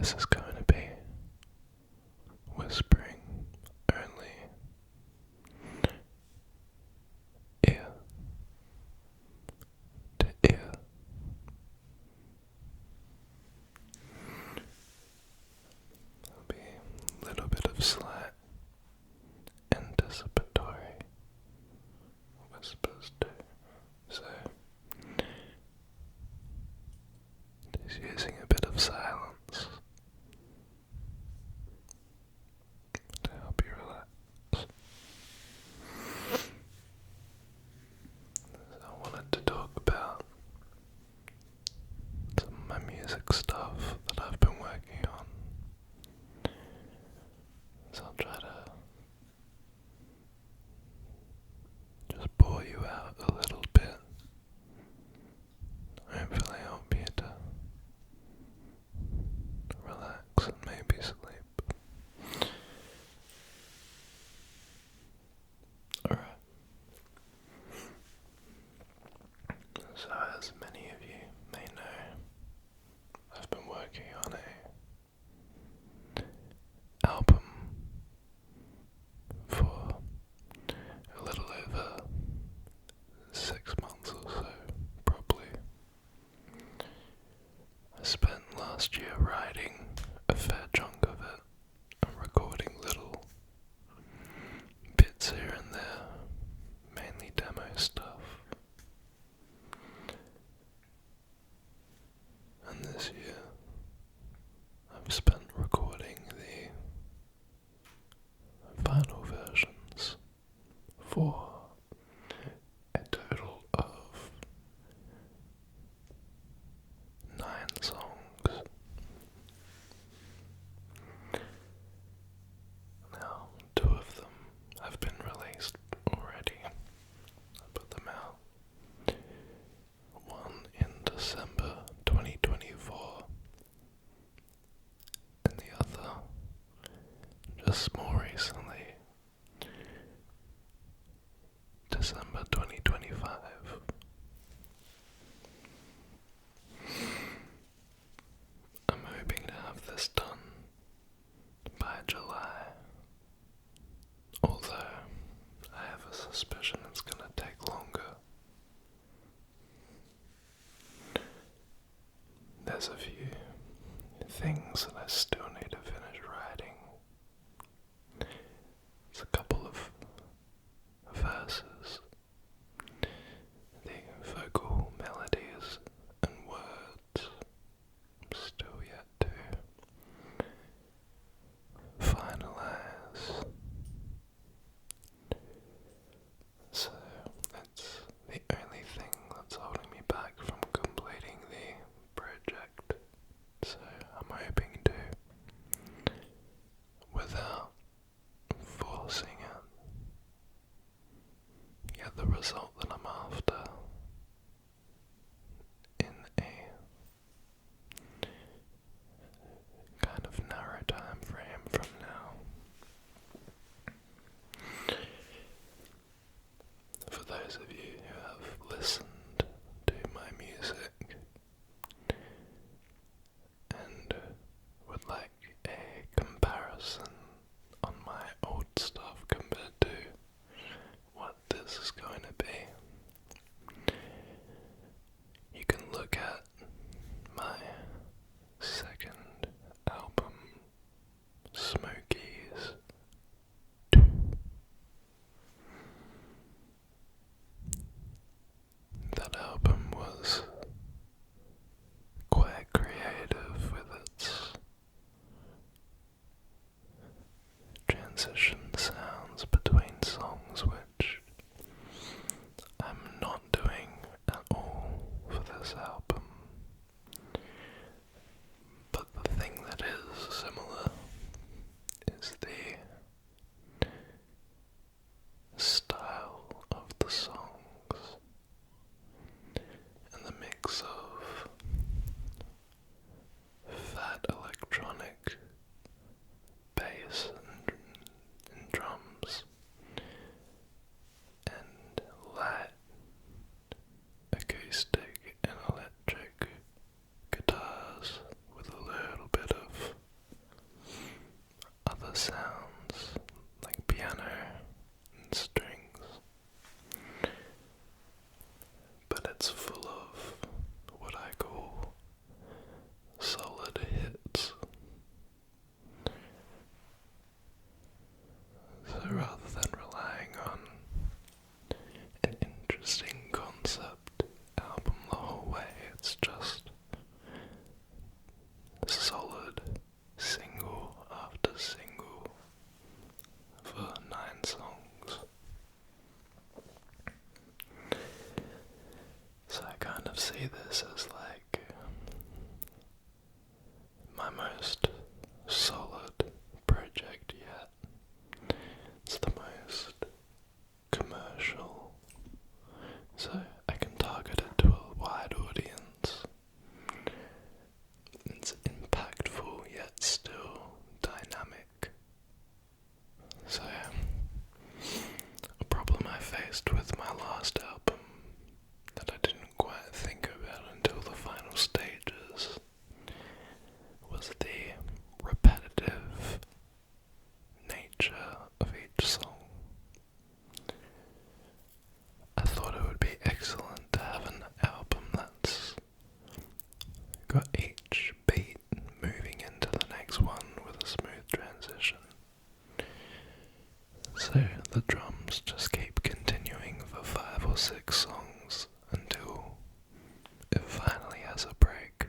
This is going to be whispering only, ear to ear. There'll be a little bit of slight anticipatory whispers too, so just using a bit of silence to help you relax. So I wanted to talk about some of my music stuff that I've been working on. So I'll try to just bore you out a little bit. Hopefully I'll be able to relax and maybe sleep. Alright. So as many of you may know, I've been working on a album for a little over 6 months or so, probably. I spent last year writing a fair chunk of it and recording little bits here and there, mainly demo stuff. And this year, I've spent recording the final versions for a total of 9 songs. Now, 2 of them have been released already. I put them out. One in December 2024, and the other just more recently, December 2025. I'm hoping to have this done by July, although I have a suspicion it's going to take longer. There's a few things that I still need to finish writing. It's a couple of verses, the vocal melodies and words still yet to finalize. So that's the only thing that's holding me back from completing the project. So I'm hoping to, without forcing it, get the result that I'm after in a kind of narrow time frame from now. For those of you who have listened to my music and would like a comparison on my old stuff compared to what this is going to be, see this as like my most solid project yet. It's the most commercial, so I can target it to a wide audience. It's impactful yet still dynamic. So, a problem I faced with my last album that I didn't quite think about until the final stages was the repetitive nature of each song. I thought it would be excellent to have an album that's got each beat moving into the next one with a smooth transition. So the drums just keep continuing for 5 or 6 songs until it finally has a break.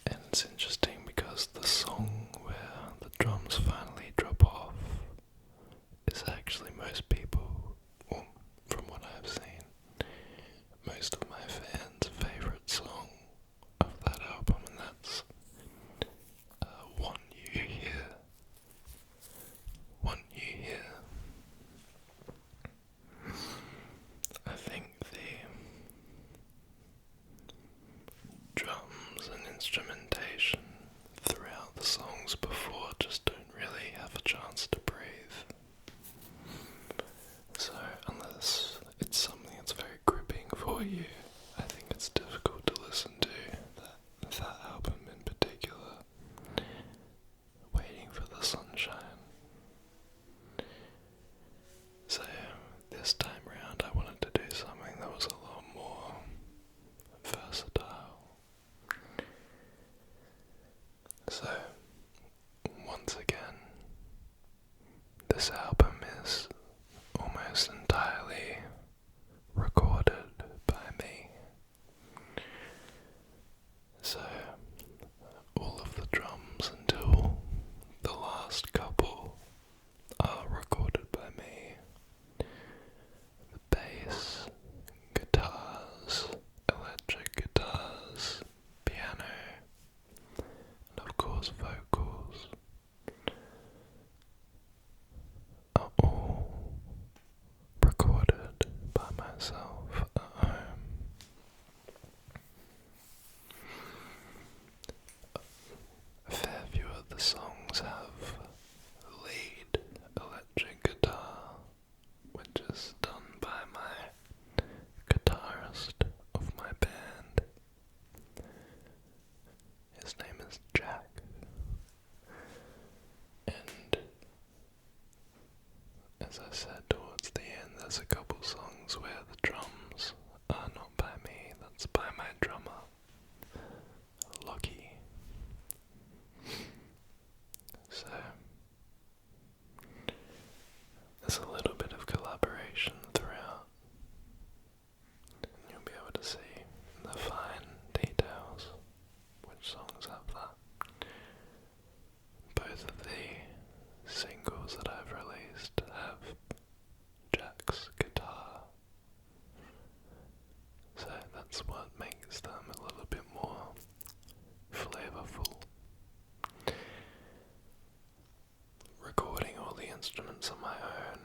And it's interesting because the song where the drums finally drop off is actually most people, well, from what I've seen, most of my fans' favourite song of that album, and that's One You Hear. One You Hear. I think the drums and instrumentation throughout the songs before just don't really have a chance to breathe. So unless it's something that's very gripping for you, I think it's difficult to listen to that album in particular. Waiting for the Sunshine. So this time round I wanted to do something that was a lot more versatile. So once again, this album is almost entirely recorded by me. So all of the drums until the last couple are recorded by me. The bass, guitars, electric guitars, piano, and of course vocals are all recorded by myself at home. A fair few of the songs have lead electric guitar, which is done by my guitarist of my band. His name is Jack. And as I said towards the end, there's a couple songs where the drums are not by me, that's by my drummer, Lucky. So there's a little bit of collaboration throughout, and you'll be able to see the fine details which songs have that. Both of the singles that I've released have Jack's guitar, so that's what makes them a little bit more flavorful. Recording all the instruments on my own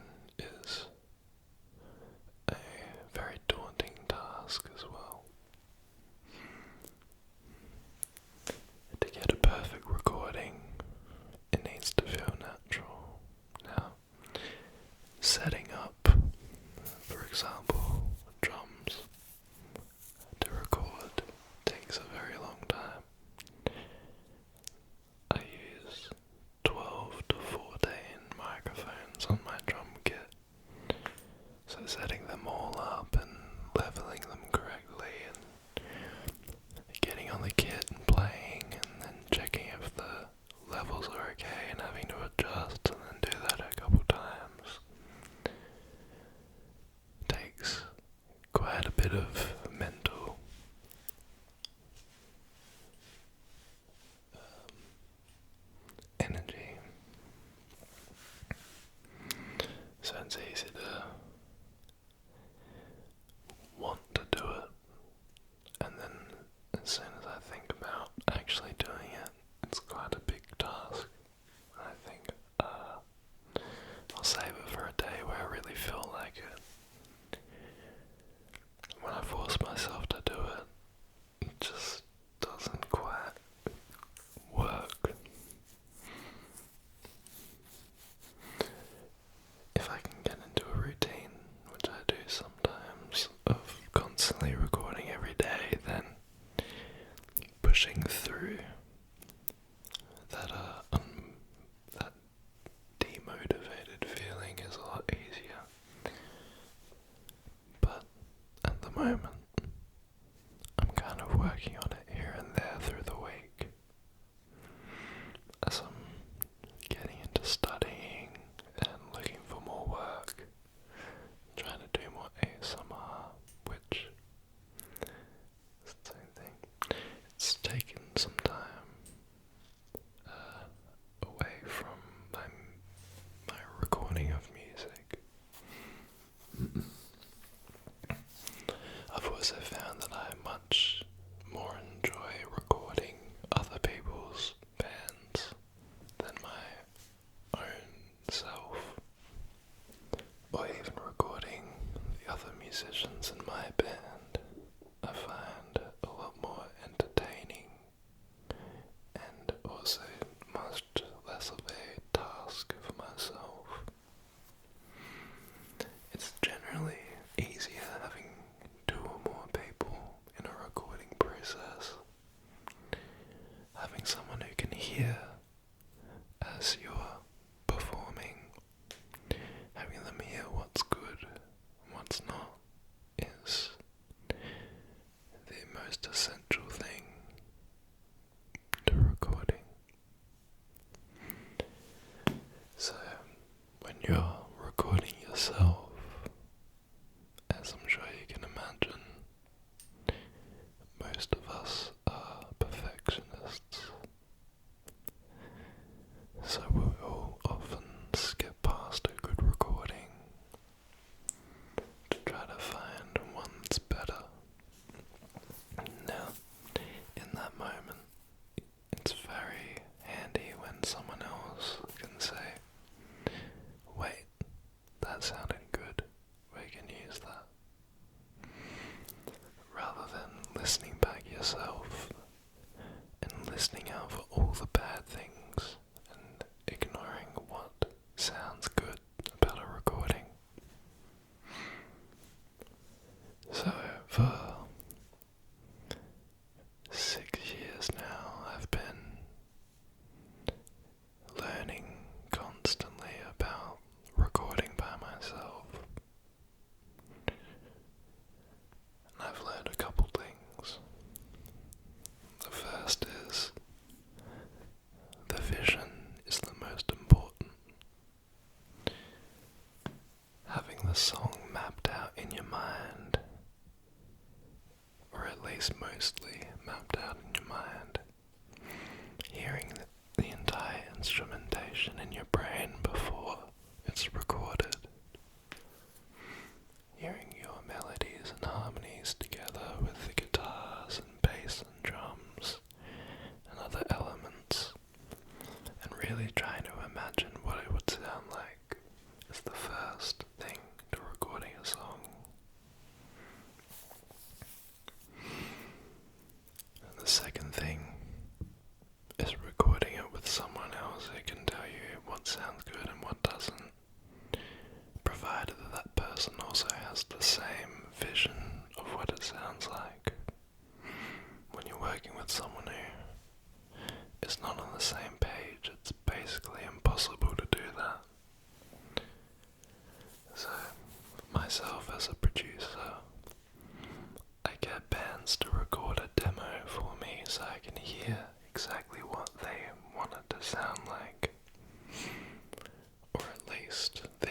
is a very daunting task as well. To get a perfect recording, it needs to feel natural. Now, setting up, for example, drums to record takes a very long time. I use 12 to 14 microphones on my drum kit, so setting them all up and leveling them correctly and getting on the kit and playing and then checking if the levels are okay and having to adjust and then do that a couple times takes quite a bit of mental energy. So it's easy to moment, I'm kind of working on it here and there through the week as I'm getting into studying and looking for more work, trying to do more ASMR, which is the same thing. It's taken some time away from my recording of music. I've also found that I much more enjoy recording other people's bands than my own self, or even recording the other musicians in my band. I find a lot more entertaining and also much less of a task for myself. It's generally easier having two or more people in a recording process, having someone who can hear as you're performing, having them hear what's good and what's not is the most essential thing to recording. So when you're recording yourself, as I'm sure you can imagine, most of us are perfectionists, so we'll often skip past a good recording to try to find one that's better. Now, in that moment, it's very handy when someone else can say, wait, that sounded good, we can use that. Rather than listening back yourself and listening out for all the bad things and ignoring what sounds good about a recording. So for 6 years now, I've been learning constantly about recording by myself. And I've learned a couple things. The first is the vision is the most important. Having the song mapped out in your mind, or at least mostly mapped out in your mind, hearing the entire instrumentation in your brain before it's recorded, hearing your melodies and harmonies together with the guitars and bass and drums and other elements, and really trying to imagine what it would sound like is the first thing to recording a song. And the second thing is recording it with someone else who can tell you what sounds good and what doesn't, provided that that person also has the same vision of what it sounds like. When you're working with someone who is not on the same page, it's basically impossible to do that. So, for myself as a producer, I get bands to record a demo for me so I can hear exactly what they want it to sound like, or at least the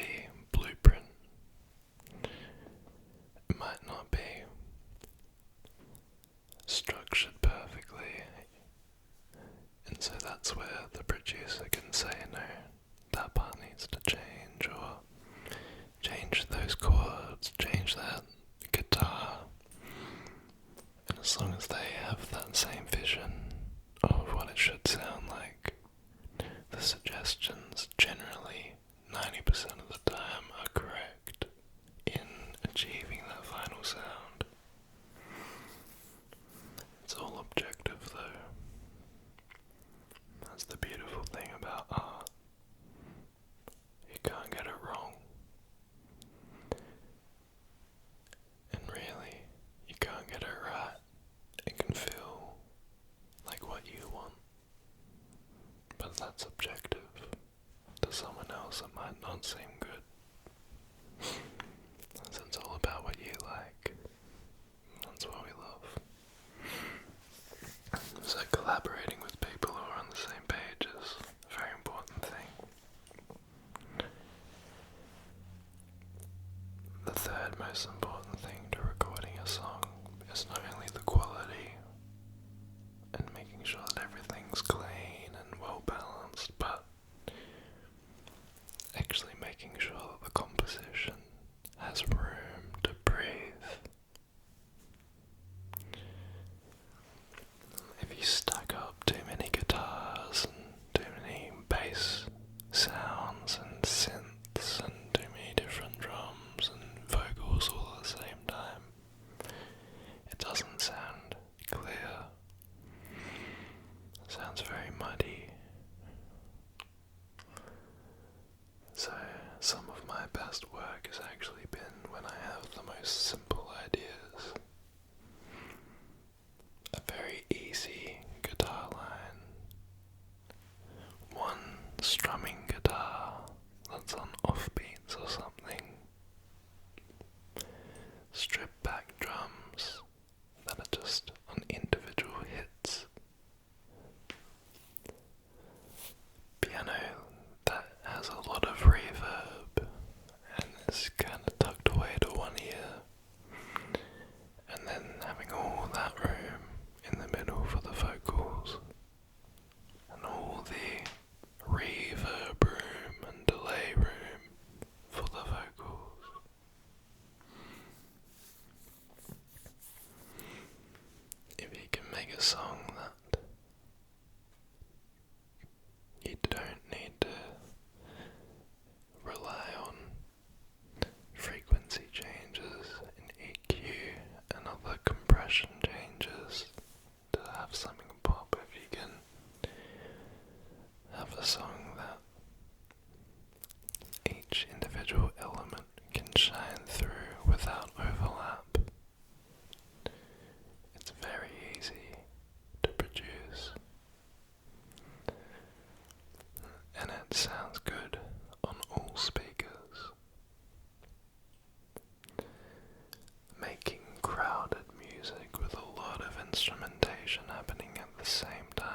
blueprint. It might not be structured perfectly, and so that's where the producer can say, no, that part needs to change, or change those chords, change that guitar. And as long as they have that same vision, most important thing to recording a song is not only the quality and making sure that everything's clean and well balanced, but actually making sure that the composition has room to breathe. If you stack up too many guitars and too many bass sounds and synths and too many different drums and vocals all at the same time, it doesn't sound clear. It sounds very muddy. So some of my best work has actually been when I have the most simple ideas. A very easy guitar line. One strumming guitar that's on offbeats or something. Stripped back drums that are just on individual hits. Piano that has a lot of reverb and is kind of tucked away to one ear, and then having all that room in the middle for the vocals, and all the reverb room and delay room for the vocals. If you can make a song that you don't need to rely on frequency changes in EQ and other compression changes to have something pop, if you can have a song that each individual element can shine through without overlap, it's very easy to produce. And it sounds good on all speakers. Making crowded music with a lot of instrumentation happening at the same time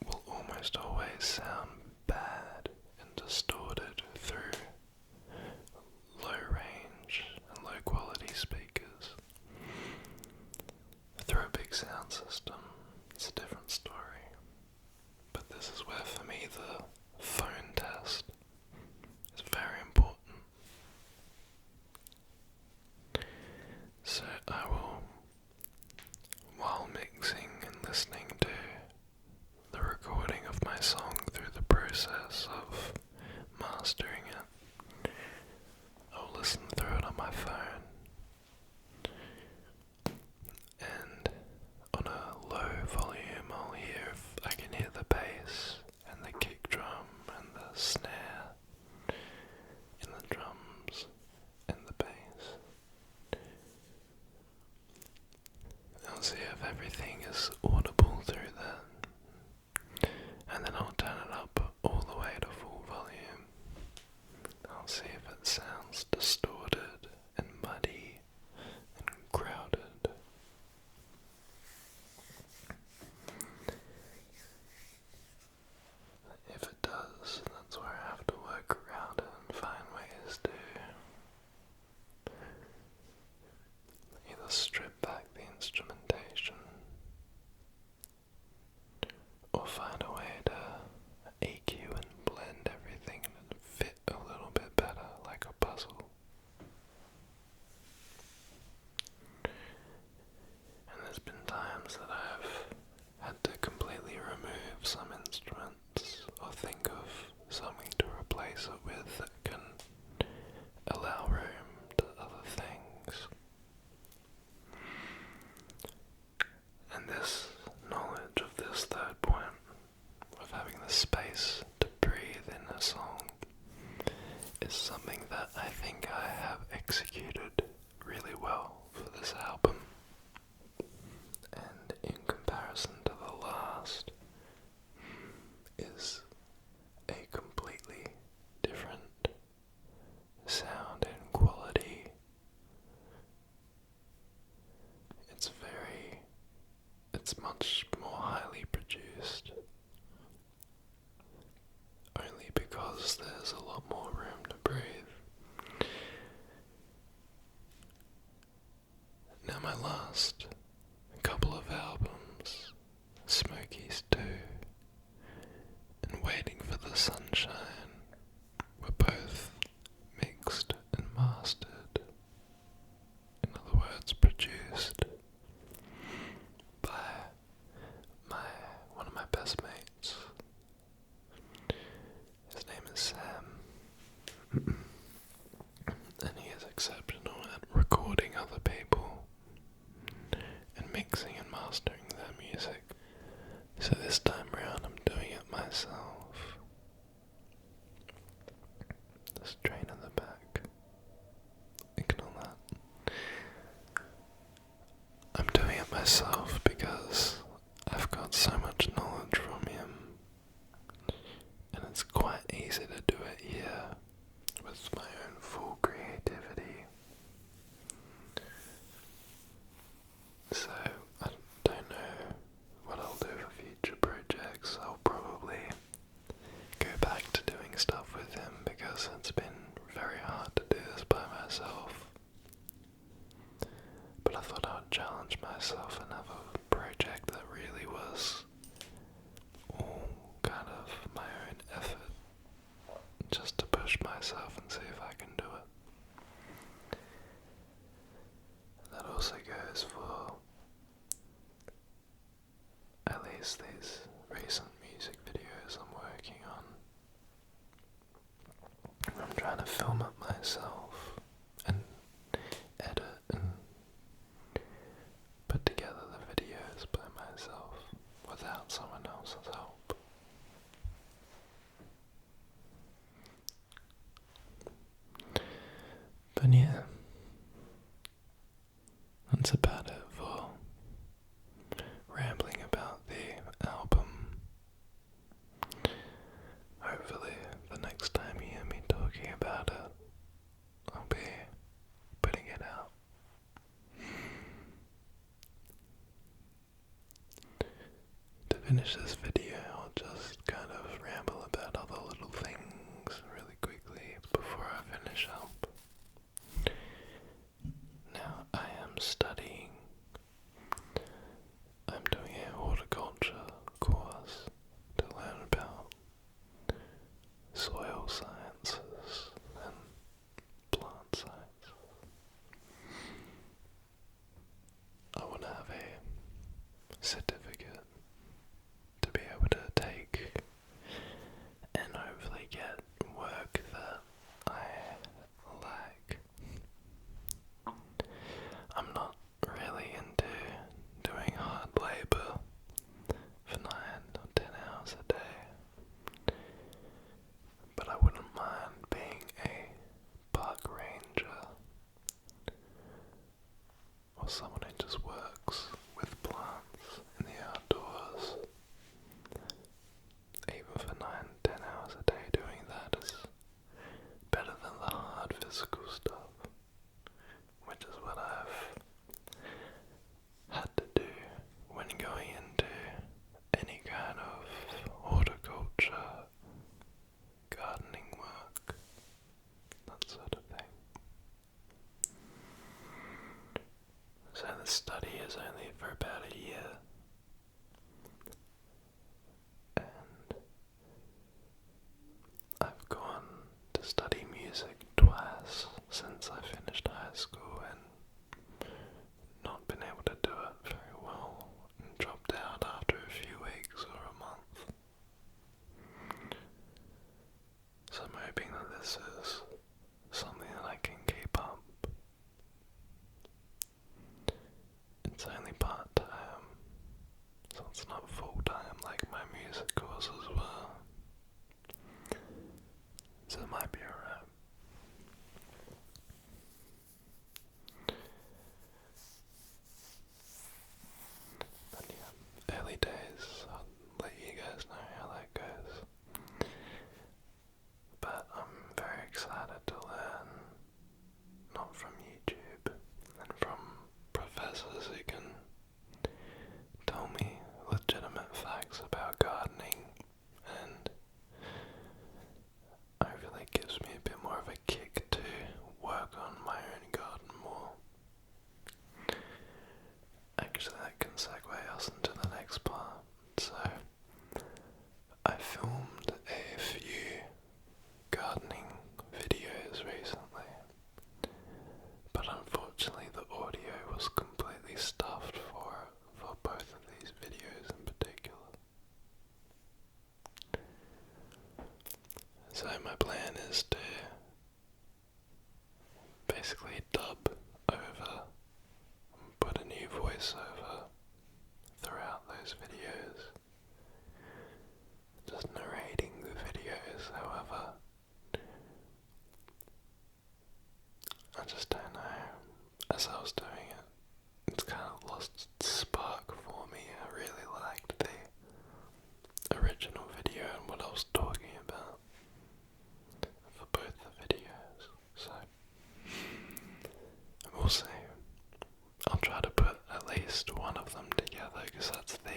will almost always sound bad and distorted through low range and low quality speakers. Through a big sound system, it's a different story. But this is where, for me, the phone test is very important. So I will, while mixing and listening to the recording of my song through the process of mastering it, I'll listen through it on my phone, and on a low volume I'll hear if I can hear the bass and the kick drum and the snare in the drums and the bass. I'll see if everything is audible through that, and then I'll turn it up all the way to full volume. I'll see if it sounds distorted and muddy and crowded. If it does, that's where I have to work around it and find ways to either strip back the instrumentation or find a way to EQ and blend everything and fit a little bit better, like a puzzle. And there's been times that I've had to completely remove some instruments or think of something to replace it with that can allow room to other things. And this knowledge of this third point, of having the space to breathe in a song, is something that I think I have executed really well for this album. And in comparison to the last, is a completely different sound and quality. It's much more highly produced, only because there's a lot more room to breathe. challenge myself and have a project that really was all kind of my own effort, just to push myself and see if I can do it. That also goes for at least these recent music videos I'm working on. I'm trying to film it myself and edit and put together the videos by myself without someone else's help. But yeah, that's about it for rambling about the album. Hopefully, the next time you hear me talking about it, I'll be putting it out. To finish this video, I'll just kind of ramble about other little things really quickly before I finish up. Now, I am studying. I'm doing a horticulture course to learn about soil sciences and plant science. I want to have a certificate to be able to take and hopefully get work that I like. I'm not really into doing hard labor for 9 or 10 hours a day, but I wouldn't mind being a park ranger or someone who just works with plants in the outdoors. Even for 9, 10 hours a day, doing that is better than the hard physical stuff, which is what I've had to do when going into any kind of horticulture, gardening work, that sort of thing. So the study is only for about a year, and I've gone to study music twice since I finished high school and not been able to do it very well and dropped out after a few weeks or a month. So I'm hoping that this is something that I can keep up. It's only part-time, so it's not full-time like my music courses were. So it might be alright. But yeah, early days, I'll let you guys know how that goes. But I'm very excited to learn, not from YouTube, and from professors who can tell me legitimate facts about gardening, and hopefully it gives me a bit more of a kick to work on my own garden more. Actually, that can segue us into the next part. So, I filmed a few gardening videos recently, but unfortunately the audio was completely stuffed for both of these videos in particular. So my plan is to basically dub over, put a new voiceover throughout those videos, just narrating the videos. However, I just don't know, as I was doing it, it's kind of lost its spark for me. I really liked the original video and what I was talking about for both the videos, so we'll see. I'll try to put at least one of them together, because that's the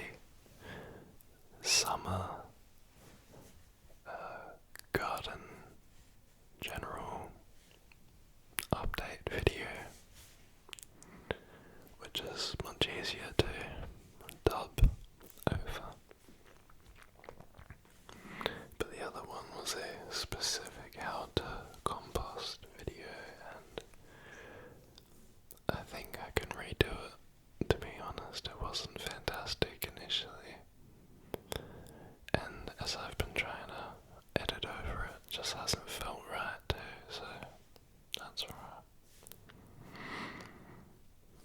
wasn't fantastic initially, and as I've been trying to edit over it, just hasn't felt right too, so that's alright.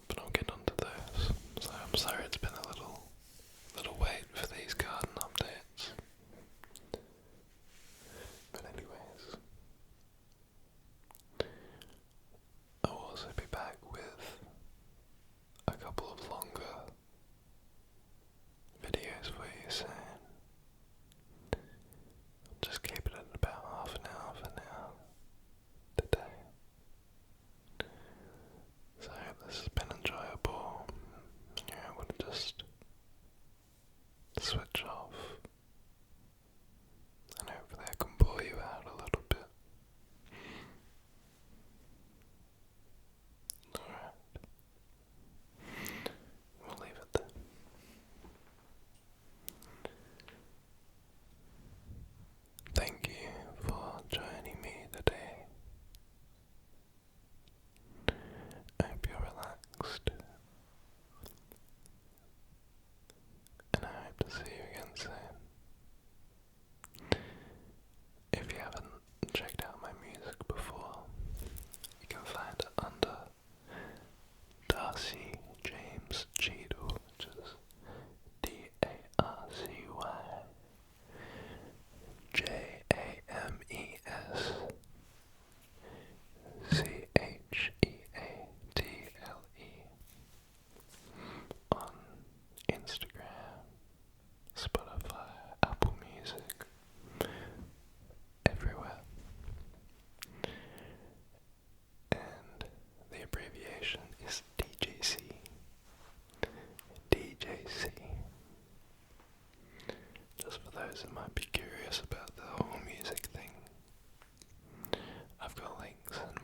But I'll get onto those. So I'm sorry it's been a little wait for these garden updates. But anyways, I'll also be back with a couple of longer videos for you soon. Just keep it at about half an hour for now, today. So I hope this has been enjoyable. You're able to just switch off, and hopefully I can bore you out a little bit. Alright. We'll leave it there. Thank you for joining me today. I hope you're relaxed, and I hope to see you again soon. If you haven't checked out my music before, you can find it under Darcy James Cheadle, which is DarcyJamesCheadle on Instagram, Spotify, Apple Music, everywhere. And the abbreviation is DJC. DJC. Just for those that might be curious about the whole music thing, I've got links in